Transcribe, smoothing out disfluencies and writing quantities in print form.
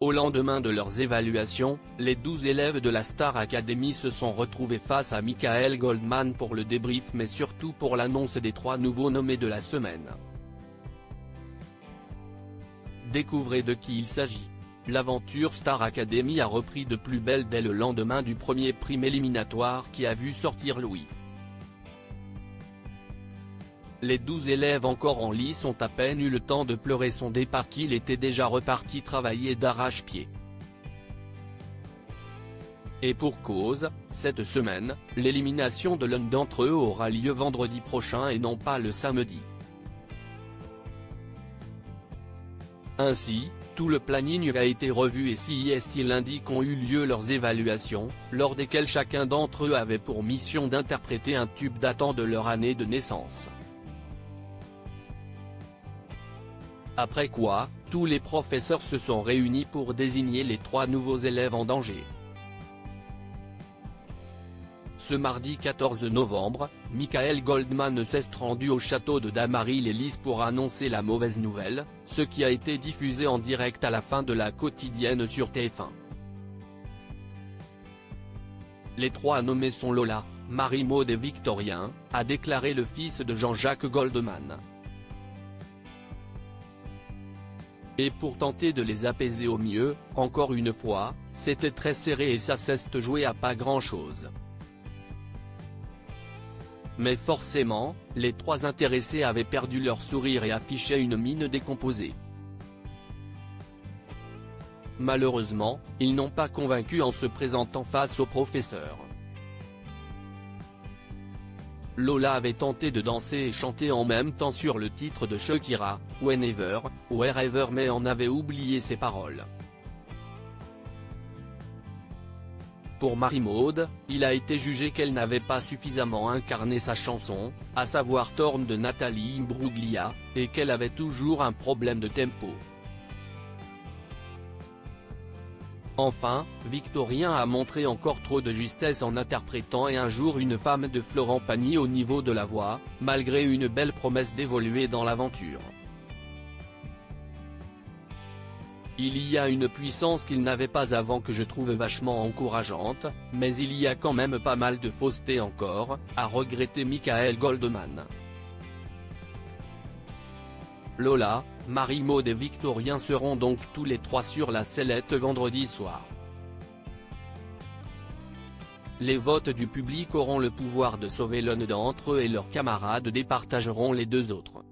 Au lendemain de leurs évaluations, les 12 élèves de la Star Academy se sont retrouvés face à Michael Goldman pour le débrief mais surtout pour l'annonce des 3 nouveaux nommés de la semaine. Découvrez de qui il s'agit. L'aventure Star Academy a repris de plus belle dès le lendemain du premier prime éliminatoire qui a vu sortir Louis. Les 12 élèves encore en lice ont à peine eu le temps de pleurer son départ qu'il était déjà reparti travailler d'arrache-pied. Et pour cause, cette semaine, l'élimination de l'un d'entre eux aura lieu vendredi prochain et non pas le samedi. Ainsi, tout le planning a été revu et CIST lundi qu'ont eu lieu leurs évaluations, lors desquelles chacun d'entre eux avait pour mission d'interpréter un tube datant de leur année de naissance. Après quoi, tous les professeurs se sont réunis pour désigner les 3 nouveaux élèves en danger. Ce mardi 14 novembre, Michael Goldman s'est rendu au château de Damary-les-Lys pour annoncer la mauvaise nouvelle, ce qui a été diffusé en direct à la fin de la quotidienne sur TF1. Les 3 nommés sont Lola, Marie-Maude et Victorien, a déclaré le fils de Jean-Jacques Goldman. Et pour tenter de les apaiser au mieux, encore une fois, c'était très serré et ça s'est joué à pas grand-chose. Mais forcément, les 3 intéressés avaient perdu leur sourire et affichaient une mine décomposée. Malheureusement, ils n'ont pas convaincu en se présentant face au professeur. Lola avait tenté de danser et chanter en même temps sur le titre de Shakira, Whenever, Wherever mais en avait oublié ses paroles. Pour Marie-Maude, il a été jugé qu'elle n'avait pas suffisamment incarné sa chanson, à savoir Torn de Nathalie Imbruglia, et qu'elle avait toujours un problème de tempo. Enfin, Victorien a montré encore trop de justesse en interprétant Et un jour une femme de Florent Pagny au niveau de la voix, malgré une belle promesse d'évoluer dans l'aventure. Il y a une puissance qu'il n'avait pas avant que je trouve vachement encourageante, mais il y a quand même pas mal de fausseté encore, a regretté Michael Goldman. Lola, Marie-Maude et Victorien seront donc tous les 3 sur la sellette vendredi soir. Les votes du public auront le pouvoir de sauver l'un d'entre eux et leurs camarades départageront les 2 autres.